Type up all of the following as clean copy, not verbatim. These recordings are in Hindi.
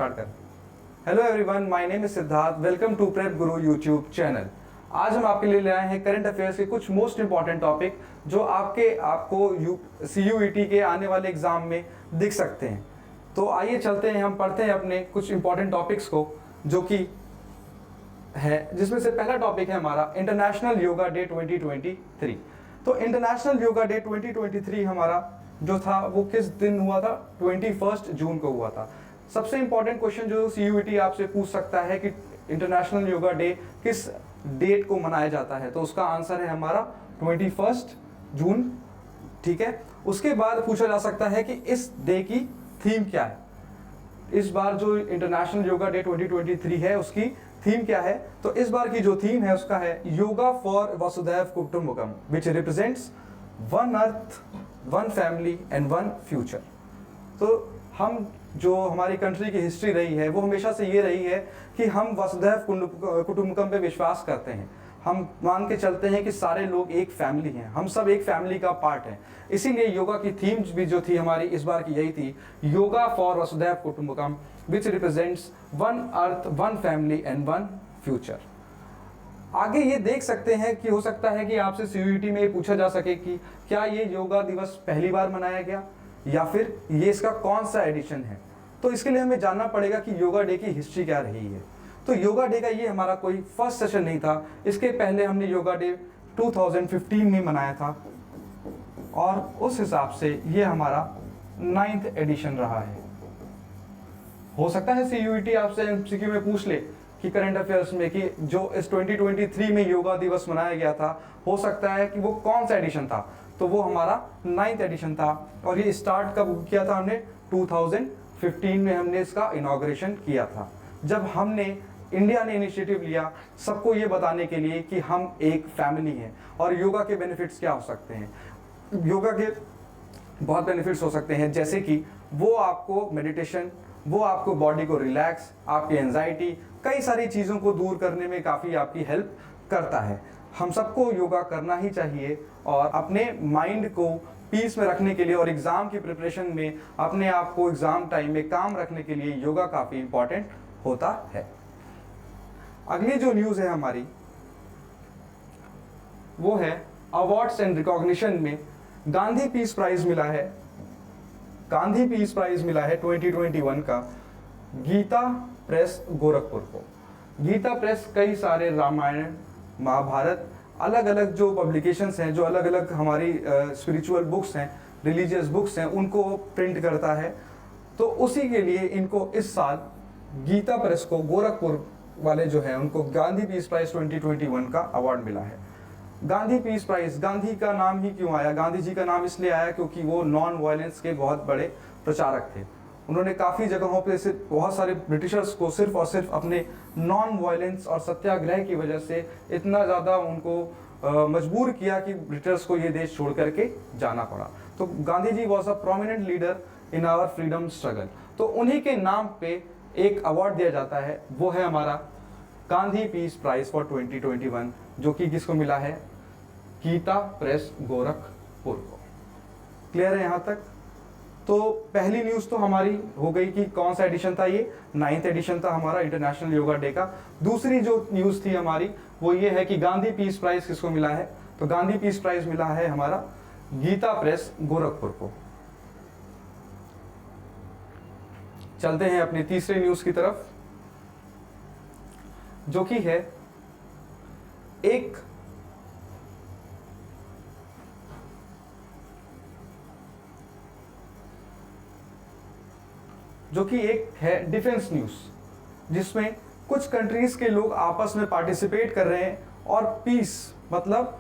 स्टार्ट कर। Hello everyone, my name is Siddharth. Welcome to prep guru YouTube channel. आज हम आपके लिए ले आए हैं करंट अफेयर्स के कुछ मोस्ट इंपॉर्टेंट टॉपिक जो आपको CUET के आने वाले एग्जाम में दिख सकते हैं। तो आइए चलते हैं, हम पढ़ते हैं अपने कुछ इंपॉर्टेंट टॉपिक्स को, जो कि है जिसमें से पहला टॉपिक है हमारा इंटरनेशनल योगा डे 2023। तो इंटरनेशनल योगा डे 2023 हमारा जो था वो किस दिन हुआ था? 21 जून को हुआ था। सबसे इंपॉर्टेंट क्वेश्चन जो CUET आपसे पूछ सकता है कि इंटरनेशनल योगा डे किस डेट को मनाया जाता है, तो उसका आंसर है हमारा 21 जून। ठीक है। उसके बाद पूछा जा सकता है कि इस डे की थीम क्या है। इस बार जो इंटरनेशनल योगा डे 2023 है उसकी थीम क्या है? तो इस बार की जो थीम है उसका है yoga for Vasudhaiva Kutumbakam which represents one earth, one family and one future. तो हम जो हमारी कंट्री की हिस्ट्री रही है वो हमेशा से ये रही है कि हम वसुधैव कुटुंबकम पे विश्वास करते हैं। हम मान के चलते हैं कि सारे लोग एक फैमिली हैं, हम सब एक फैमिली का पार्ट हैं। इसीलिए योगा की थीम भी जो थी हमारी इस बार की यही थी, yoga for Vasudhaiva Kutumbakam which represents one earth, one family and one future. आगे ये देख सकते हैं कि हो सकता है कि आपसे CUET में ये पूछा जा सके कि क्या ये योगा दिवस पहली बार मनाया गया या फिर ये इसका कौन सा एडिशन है। तो इसके लिए हमें जानना पड़ेगा कि योगा डे की हिस्ट्री क्या रही है। तो योगा डे का ये हमारा कोई फर्स्ट सेशन नहीं था। इसके पहले हमने योगा डे 2015 में मनाया था और उस हिसाब से ये हमारा 9th एडिशन रहा है। हो सकता है CUET आपसे MCQ में पूछ ले कि करंट अफेयर्स में कि जो इस 2023 में योगा दिवस मनाया गया था, हो सकता है कि वो कौन सा एडिशन था। तो वो हमारा 9th एडिशन था और ये स्टार्ट कब किया था हमने? 2015 में हमने इसका इनॉग्रेशन किया था, जब हमने इंडिया ने इनिशिएटिव लिया सबको ये बताने के लिए कि हम एक फैमिली हैं और योगा के बेनिफिट्स क्या हो सकते हैं। योगा के बहुत बेनिफिट्स हो सकते हैं, जैसे कि वो आपको मेडिटेशन, वो आपको बॉडी को रिलैक्स, आपकी एंजाइटी, कई सारी चीज़ों को दूर करने में काफ़ी आपकी हेल्प करता है। हम सबको योगा करना ही चाहिए और अपने माइंड को पीस में रखने के लिए और एग्ज़ाम की प्रिपरेशन में अपने आप को एग्ज़ाम टाइम में काम रखने के लिए योगा काफ़ी इंपॉर्टेंट होता है। अगली जो न्यूज़ है हमारी वो है अवार्ड्स एंड रिकॉग्निशन में गांधी पीस प्राइज मिला है। गांधी पीस प्राइज मिला है 2021 का गीता प्रेस गोरखपुर को। गीता प्रेस कई सारे रामायण, महाभारत, अलग अलग जो पब्लिकेशंस हैं, जो अलग अलग हमारी स्पिरिचुअल बुक्स हैं, रिलीजियस बुक्स हैं, उनको प्रिंट करता है। तो उसी के लिए इनको इस साल गीता प्रेस को, गोरखपुर वाले जो हैं, उनको गांधी पीस प्राइज 2021 का अवार्ड मिला है। गांधी पीस प्राइज, गांधी का नाम ही क्यों आया? गांधी जी का नाम इसलिए आया क्योंकि वो नॉन वायलेंस के बहुत बड़े प्रचारक थे। उन्होंने काफ़ी जगहों पे से बहुत सारे ब्रिटिशर्स को सिर्फ और सिर्फ अपने नॉन वायलेंस और सत्याग्रह की वजह से इतना ज़्यादा उनको मजबूर किया कि ब्रिटिशर्स को ये देश छोड़ करके जाना पड़ा। तो Gandhi ji was a prominent leader in our freedom struggle. तो उन्हीं के नाम पे एक अवार्ड दिया जाता है, वो है हमारा गांधी पीस प्राइज फॉर 2021, जो कि किसको मिला है? गीता प्रेस गोरखपुर को। क्लियर है यहाँ तक? तो पहली न्यूज़ तो हमारी हो गई कि कौन सा एडिशन था, ये 9th एडिशन था हमारा इंटरनेशनल योगा डे का। दूसरी जो न्यूज़ थी हमारी वो ये है कि गांधी पीस प्राइज किसको मिला है? तो गांधी पीस प्राइज मिला है हमारा गीता प्रेस गोरखपुर को। चलते हैं अपनी तीसरे न्यूज़ की तरफ, जो कि है एक है डिफेंस न्यूज़, जिसमें कुछ कंट्रीज के लोग आपस में पार्टिसिपेट कर रहे हैं और पीस मतलब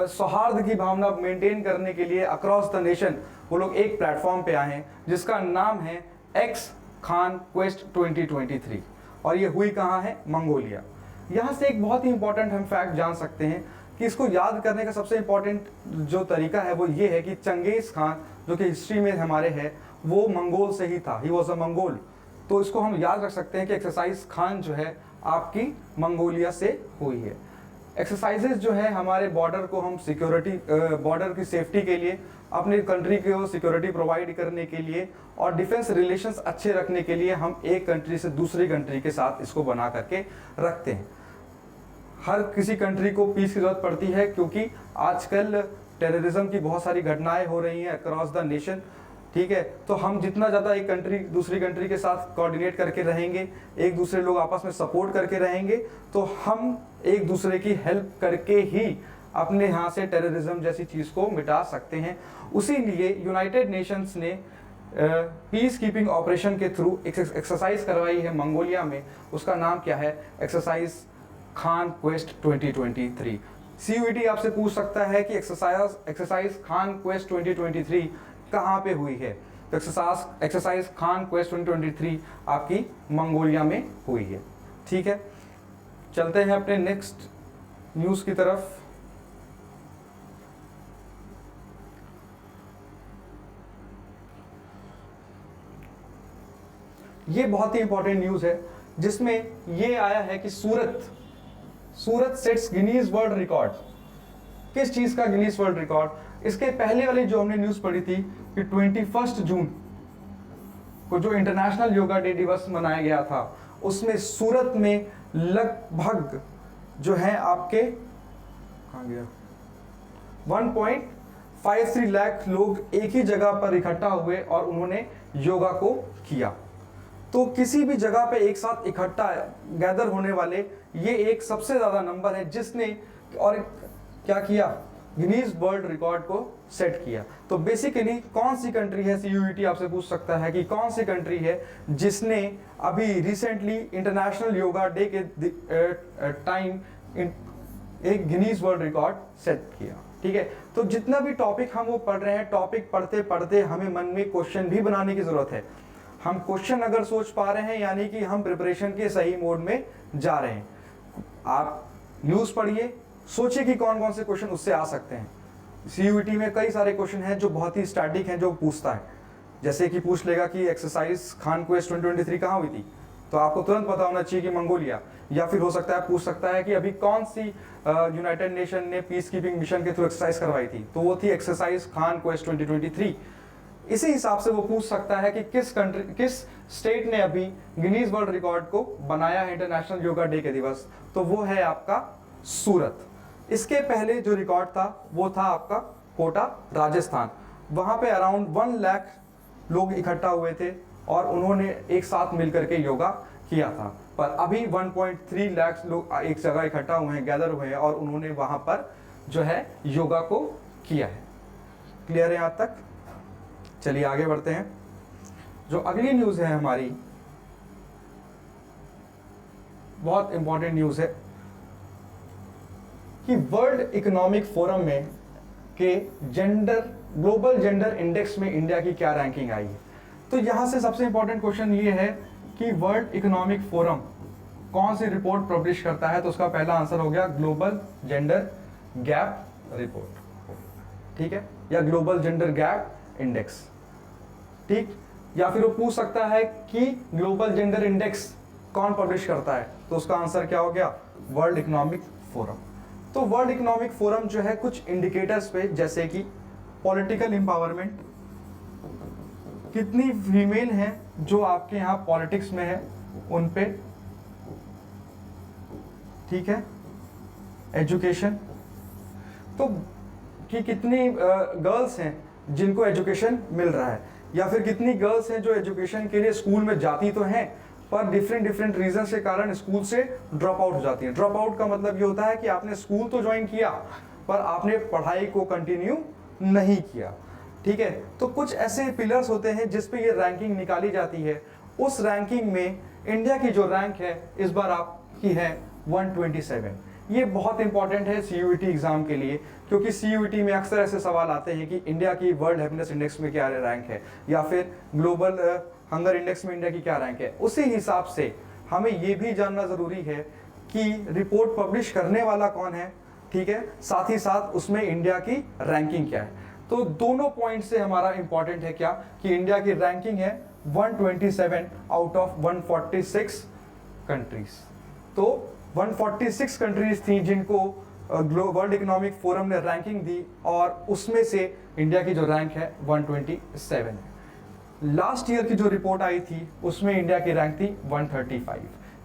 सौहार्द की भावना मेंटेन करने के लिए अक्रॉस द नेशन वो लोग एक प्लेटफॉर्म पे आए हैं जिसका नाम है एक्स खान क्वेस्ट 2023। और ये हुई कहाँ है? मंगोलिया। यहाँ से एक बहुत ही इंपॉर्टेंट हम फैक्ट जान सकते हैं कि इसको याद करने का सबसे इंपॉर्टेंट जो तरीका है वो ये है कि चंगेज खान जो कि हिस्ट्री में हमारे है वो मंगोल से ही था, ही वॉज अ मंगोल। तो इसको हम याद रख सकते हैं कि एक्सरसाइज खान जो है आपकी मंगोलिया से हुई है। एक्सरसाइजेज जो है हमारे बॉर्डर को हम सिक्योरिटी, बॉर्डर की सेफ्टी के लिए, अपनी कंट्री को सिक्योरिटी प्रोवाइड करने के लिए और डिफेंस रिलेशंस अच्छे रखने के लिए हम एक कंट्री से दूसरी कंट्री के साथ इसको बना करके रखते हैं। हर किसी कंट्री को पीस की जरूरत पड़ती है, क्योंकि आजकल टेररिज्म की बहुत सारी घटनाएं हो रही हैं अक्रॉस द नेशन, ठीक है। तो हम जितना ज़्यादा एक कंट्री दूसरी कंट्री के साथ कोऑर्डिनेट करके रहेंगे, एक दूसरे लोग आपस में सपोर्ट करके रहेंगे, तो हम एक दूसरे की हेल्प करके ही अपने यहाँ से टेररिज्म जैसी चीज़ को मिटा सकते हैं। उसी लिए यूनाइटेड नेशंस ने पीस कीपिंग ऑपरेशन के थ्रू एक एक्सरसाइज करवाई है मंगोलिया में। उसका नाम क्या है? Exercise Khan quest 2023। CUET आपसे पूछ सकता है कि एक्सरसाइज खान क्वेस्ट 2023 कहाँ पे हुई है? तो एक्सरसाइज खान क्वेस्ट 2023 आपकी मंगोलिया में हुई है, ठीक है। चलते हैं अपने नेक्स्ट न्यूज़ की तरफ। ये बहुत ही इंपॉर्टेंट न्यूज़ है, जिसमें ये आया है कि सूरत सेट्स गिनीज वर्ल्ड रिकॉर्ड। किस चीज़ का गिनीज वर्ल्ड रिकॉर्ड? इसके पहले वाली जो हमने न्यूज़ पढ़ी थी कि 21 जून को जो इंटरनेशनल योगा डे दिवस मनाया गया था, उसमें सूरत में लगभग जो है आपके 1.53 लाख लोग एक ही जगह पर इकट्ठा हुए और उन्होंने योगा को किया। तो किसी भी जगह पे एक साथ इकट्ठा गैदर होने वाले ये एक सबसे ज़्यादा नंबर है जिसने और क्या किया? गिनीज वर्ल्ड रिकॉर्ड को सेट किया। तो बेसिकली कौन सी कंट्री है, CUET आपसे पूछ सकता है कि कौन सी कंट्री है जिसने अभी रिसेंटली इंटरनेशनल योगा डे के टाइम एक गिनीज वर्ल्ड रिकॉर्ड सेट किया, ठीक है। तो जितना भी टॉपिक हम वो पढ़ रहे हैं, टॉपिक पढ़ते पढ़ते हमें मन में क्वेश्चन भी बनाने की जरूरत है। हम क्वेश्चन अगर सोच पा रहे हैं यानी कि हम प्रिपरेशन के सही मोड में जा रहे हैं। आप न्यूज़ पढ़िए, सोचिए कि कौन कौन से क्वेश्चन उससे आ सकते हैं। CUET में कई सारे क्वेश्चन हैं जो बहुत ही स्टैटिक हैं, जो पूछता है। जैसे कि पूछ लेगा कि एक्सरसाइज खान क्वेस्ट 2023 कहाँ हुई थी, तो आपको तुरंत पता होना चाहिए कि मंगोलिया। या फिर हो सकता है पूछ सकता है कि अभी कौन सी यूनाइटेड नेशन ने पीस कीपिंग मिशन के थ्रू एक्सरसाइज करवाई थी, तो वो थी एक्सरसाइज खान क्वेस्ट 2023। इसी हिसाब से वो पूछ सकता है कि किस स्टेट ने अभी गिनीज वर्ल्ड रिकॉर्ड को बनाया है इंटरनेशनल योगा डे के दिवस, तो वो है आपका सूरत। इसके पहले जो रिकॉर्ड था वो था आपका कोटा, राजस्थान। वहाँ पे अराउंड 1 लाख लोग इकट्ठा हुए थे और उन्होंने एक साथ मिलकर के योगा किया था। पर अभी 1.3 लाख लोग एक जगह इकट्ठा हुए हैं, गैदर हुए हैं और उन्होंने वहाँ पर जो है योगा को किया है। क्लियर है यहाँ तक? चलिए आगे बढ़ते हैं। जो अगली न्यूज़ है हमारी, बहुत इंपॉर्टेंट न्यूज़ है कि वर्ल्ड इकोनॉमिक फोरम में के ग्लोबल जेंडर इंडेक्स में इंडिया की क्या रैंकिंग आई है। तो यहाँ से सबसे इंपॉर्टेंट क्वेश्चन ये है कि वर्ल्ड इकोनॉमिक फोरम कौन सी रिपोर्ट पब्लिश करता है, तो उसका पहला आंसर हो गया ग्लोबल जेंडर गैप रिपोर्ट, ठीक है, या ग्लोबल जेंडर गैप इंडेक्स, ठीक। या फिर वो पूछ सकता है कि ग्लोबल जेंडर इंडेक्स कौन पब्लिश करता है, तो उसका आंसर क्या हो गया? World economic forum. तो वर्ल्ड इकोनॉमिक फोरम जो है कुछ इंडिकेटर्स पे, जैसे कि पॉलिटिकल एम्पावरमेंट, कितनी फीमेल हैं जो आपके यहाँ पॉलिटिक्स में है उन पे, ठीक है, एजुकेशन, तो कि कितनी गर्ल्स हैं जिनको एजुकेशन मिल रहा है, या फिर कितनी गर्ल्स हैं जो एजुकेशन के लिए स्कूल में जाती तो हैं पर डिफरेंट रीजन के कारण स्कूल से ड्रॉप आउट हो जाती हैं। ड्रॉप आउट का मतलब ये होता है कि आपने स्कूल तो ज्वाइन किया पर आपने पढ़ाई को कंटिन्यू नहीं किया, ठीक है। तो कुछ ऐसे पिलर्स होते हैं जिस पे ये रैंकिंग निकाली जाती है। उस रैंकिंग में इंडिया की जो रैंक है इस बार आपकी है 127। ये बहुत इंपॉर्टेंट है CUET एग्जाम के लिए, क्योंकि CUET में अक्सर ऐसे सवाल आते हैं कि इंडिया की वर्ल्ड हैप्पीनेस इंडेक्स में क्या रैंक है, या फिर ग्लोबल हंगर इंडेक्स में इंडिया की क्या रैंक है। उसी हिसाब से हमें ये भी जानना ज़रूरी है कि रिपोर्ट पब्लिश करने वाला कौन है, ठीक है, साथ ही साथ उसमें इंडिया की रैंकिंग क्या है। तो दोनों पॉइंट से हमारा इंपॉर्टेंट है क्या कि इंडिया की रैंकिंग है 127 आउट ऑफ 146 कंट्रीज। तो 146 कंट्रीज थी जिनको वर्ल्ड इकोनॉमिक फोरम ने रैंकिंग दी और उसमें से इंडिया की जो रैंक है 127 है। लास्ट ईयर की जो रिपोर्ट आई थी उसमें इंडिया की रैंक थी 135,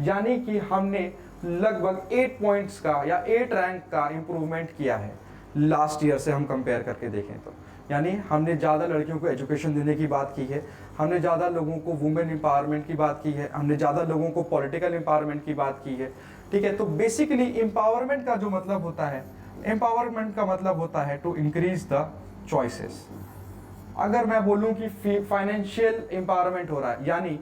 यानी कि हमने लगभग 8 पॉइंट्स का या 8 रैंक का इंप्रूवमेंट किया है लास्ट ईयर से हम कंपेयर करके देखें तो। यानी हमने ज़्यादा लड़कियों को एजुकेशन देने की बात की है, हमने ज़्यादा लोगों को वुमेन एम्पावरमेंट की बात की है, हमने ज़्यादा लोगों को पॉलिटिकल एम्पावरमेंट की बात की है। ठीक है, तो बेसिकली एम्पावरमेंट का जो मतलब होता है, एम्पावरमेंट का मतलब होता है टू इंक्रीज द चॉइसेस। अगर मैं बोलूं कि फाइनेंशियल एम्पावरमेंट हो रहा है, यानी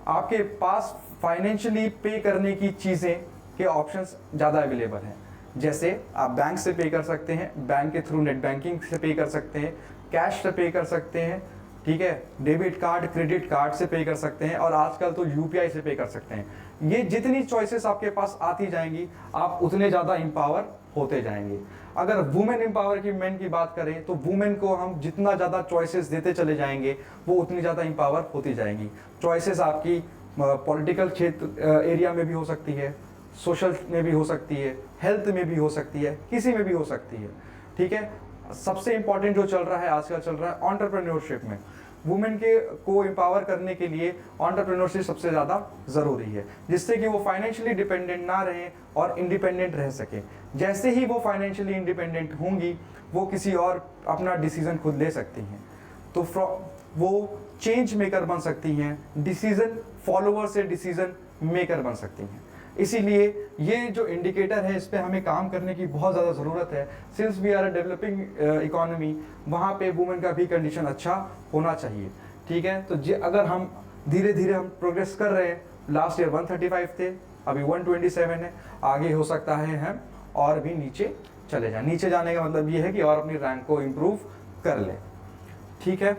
आपके पास फाइनेंशियली पे करने की चीज़ें के ऑप्शंस ज़्यादा अवेलेबल हैं। जैसे आप बैंक से पे कर सकते हैं, बैंक के थ्रू नेट बैंकिंग से पे कर सकते हैं, कैश से पे कर सकते हैं, ठीक है, डेबिट कार्ड क्रेडिट कार्ड से पे कर सकते हैं, और आजकल तो यूपीआई से पे कर सकते हैं। ये जितनी चॉइसेस आपके पास आती जाएंगी आप उतने ज़्यादा एम्पावर होते जाएंगे। अगर वुमेन एम्पावरमेंट की बात करें तो वुमेन को हम जितना ज़्यादा चॉइसेस देते चले जाएंगे वो उतनी ज़्यादा एम्पावर होती जाएंगी। चॉइसेस आपकी पॉलिटिकल क्षेत्र एरिया में भी हो सकती है, सोशल में भी हो सकती है, हेल्थ में भी हो सकती है, किसी में भी हो सकती है। ठीक है, सबसे इंपॉर्टेंट जो चल रहा है आजकल चल रहा है एंटरप्रेन्योरशिप में। वुमेन के को एम्पावर करने के लिए एंटरप्रेन्योरशिप सबसे ज़्यादा ज़रूरी है, जिससे कि वो फाइनेंशियली डिपेंडेंट ना रहें और इंडिपेंडेंट रह सकें। जैसे ही वो फाइनेंशियली इंडिपेंडेंट होंगी वो किसी और अपना डिसीज़न खुद ले सकती हैं, तो वो चेंज मेकर बन सकती हैं, डिसीज़न फॉलोअर से डिसीज़न मेकर बन सकती हैं। इसीलिए ये जो इंडिकेटर है इस पे हमें काम करने की बहुत ज़्यादा ज़रूरत है। Since we are a developing economy, वहाँ पे वुमेन का भी कंडीशन अच्छा होना चाहिए। ठीक है, तो अगर हम धीरे धीरे हम प्रोग्रेस कर रहे हैं, लास्ट ईयर 135 थे, अभी 127 है, आगे हो सकता है हम और भी नीचे चले जाएं। नीचे जाने का मतलब ये है कि और अपनी रैंक को इम्प्रूव कर लें। ठीक है,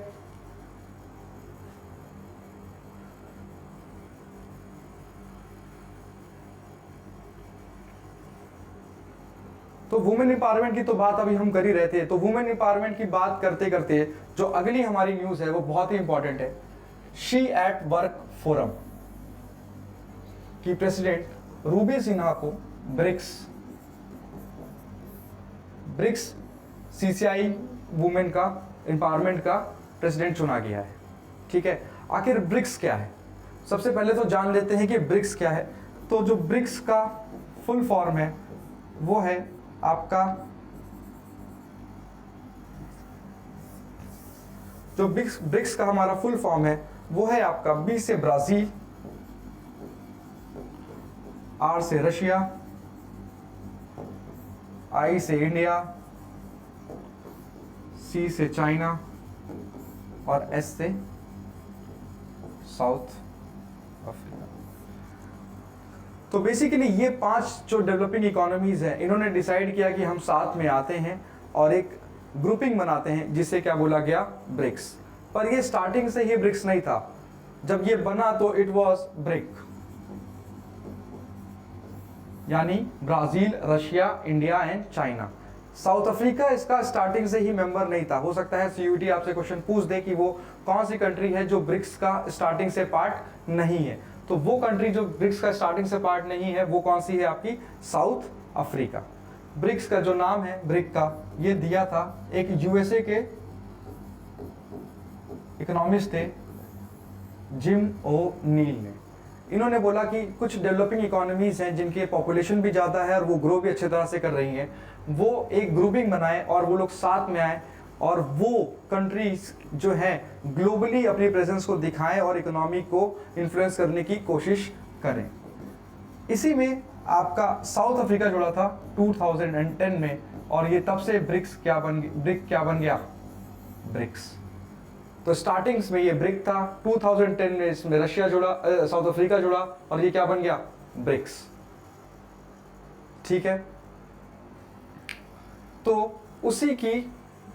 तो वुमेन एम्पावरमेंट की तो बात अभी हम कर ही रहे थे। तो वुमेन एम्पावरमेंट की बात करते करते जो अगली हमारी न्यूज़ है वो बहुत ही इंपॉर्टेंट है। शी एट वर्क फोरम की प्रेसिडेंट रूबी सिन्हा को ब्रिक्स सीसीआई वुमेन का एम्पावरमेंट का प्रेसिडेंट चुना गया है। ठीक है, आखिर ब्रिक्स क्या है? सबसे पहले तो जान लेते हैं कि ब्रिक्स क्या है। तो जो ब्रिक्स का फुल फॉर्म है वो है आपका, जो ब्रिक्स का हमारा फुल फॉर्म है वो है आपका बी से ब्राजील, आर से रशिया, आई से इंडिया, सी से चाइना और एस से साउथ अफ्रीका। तो बेसिकली ये 5 जो डेवलपिंग इकोनॉमीज हैं इन्होंने डिसाइड किया कि हम साथ में आते हैं और एक ग्रुपिंग बनाते हैं जिसे क्या बोला गया, ब्रिक्स। पर ये स्टार्टिंग से ही ब्रिक्स नहीं था, जब ये बना तो इट वाज ब्रिक, यानी Brazil, Russia, India and China. South Africa इसका स्टार्टिंग से ही मेंबर नहीं था। हो सकता है सीयूटी आपसे क्वेश्चन पूछ दे कि वो कौन सी कंट्री है जो ब्रिक्स का स्टार्टिंग से पार्ट नहीं है। तो वो कंट्री जो ब्रिक्स का स्टार्टिंग से पार्ट नहीं है वो कौन सी है आपकी, साउथ अफ्रीका। ब्रिक्स का जो नाम है ब्रिक का, ये दिया था एक यूएसए के इकोनॉमिस्ट थे जिम ओ नील ने। इन्होंने बोला कि कुछ डेवलपिंग इकोनॉमीज हैं जिनके पॉपुलेशन भी ज़्यादा है और वो ग्रो भी अच्छी तरह से कर रही हैं, वो एक ग्रुपिंग बनाए और वो लोग साथ में आए और वो कंट्रीज जो हैं ग्लोबली अपनी प्रेजेंस को दिखाएं और इकोनॉमी को इन्फ्लुएंस करने की कोशिश करें। इसी में आपका साउथ अफ्रीका जुड़ा था 2010 में, और ये तब से ब्रिक क्या बन गया, ब्रिक्स। तो स्टार्टिंग्स में ये ब्रिक था, 2010 में इसमें रशिया जुड़ा, साउथ अफ्रीका जुड़ा और ये क्या बन गया, ब्रिक्स। ठीक है, तो उसी की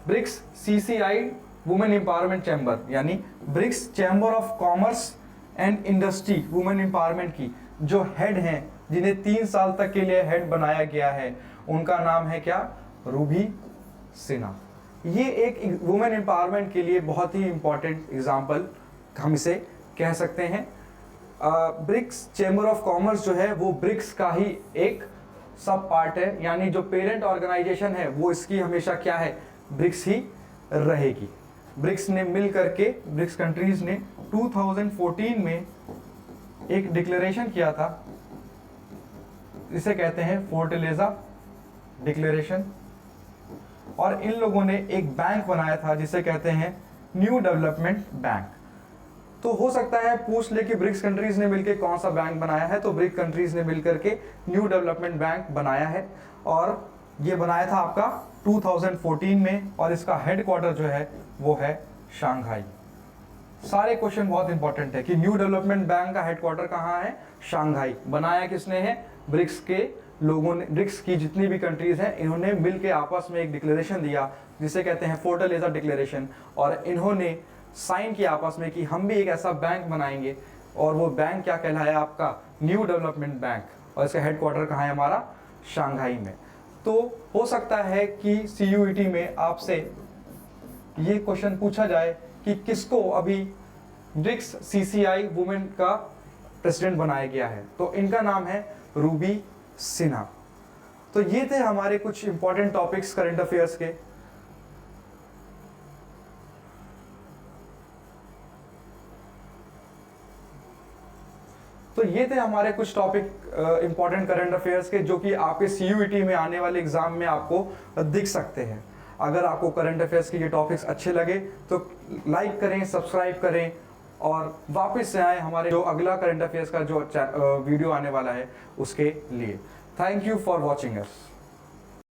BRICS CCI women empowerment chamber, यानी BRICS chamber of commerce and industry women empowerment की जो हेड हैं, जिन्हें 3 साल तक के लिए हेड बनाया गया है, उनका नाम है क्या, रूबी सिन्हा। ये एक वुमेन एम्पावरमेंट के लिए बहुत ही इंपॉर्टेंट एग्जाम्पल हम इसे कह सकते हैं। ब्रिक्स चैम्बर ऑफ कॉमर्स जो है वो ब्रिक्स का ही एक सब पार्ट है, यानी जो पेरेंट ऑर्गेनाइजेशन है वो इसकी हमेशा क्या है, ब्रिक्स ही रहेगी। ब्रिक्स ने मिल करके, ब्रिक्स कंट्रीज ने 2014 में एक डिक्लेरेशन किया था, इसे कहते हैं फोर्टलेजा डिक्लेरेशन, और इन लोगों ने एक बैंक बनाया था जिसे कहते हैं न्यू डेवलपमेंट बैंक। तो हो सकता है पूछ ले कि ब्रिक्स कंट्रीज ने मिलकर कौन सा बैंक बनाया है, तो ब्रिक्स कंट्रीज ने मिलकर के न्यू डेवलपमेंट बैंक बनाया है, और ये बनाया था आपका 2014 में, और इसका हेडक्वार्टर जो है वो है शंघाई। सारे क्वेश्चन बहुत इंपॉर्टेंट है कि न्यू डेवलपमेंट बैंक का हेडक्वार्टर कहाँ है, शंघाई। बनाया किसने है, ब्रिक्स के लोगों ने, ब्रिक्स की जितनी भी कंट्रीज हैं इन्होंने मिलके आपस में एक डिक्लेरेशन दिया जिसे कहते हैं फोर्टलेजा डिक्लेरेशन, और इन्होंने साइन किया आपस में कि हम भी एक ऐसा बैंक बनाएंगे, और वो बैंक क्या कहलाया आपका, न्यू डेवलपमेंट बैंक, और इसका हेडक्वार्टर कहाँ है हमारा, शंघाई में। तो हो सकता है कि CUET में आपसे ये क्वेश्चन पूछा जाए कि किसको अभी ब्रिक्स CCI वुमेन का प्रेसिडेंट बनाया गया है, तो इनका नाम है रूबी सिन्हा। तो ये थे हमारे कुछ इंपॉर्टेंट टॉपिक्स करंट अफेयर्स के। तो ये थे हमारे कुछ टॉपिक इंपॉर्टेंट करंट अफेयर्स के, जो कि आपके CUET में आने वाले एग्जाम में आपको दिख सकते हैं। अगर आपको करंट अफेयर्स के ये टॉपिक्स अच्छे लगे तो लाइक करें, सब्सक्राइब करें, और वापस से आए हमारे जो अगला करंट अफेयर्स का जो वीडियो आने वाला है उसके लिए। Thank you for watching us.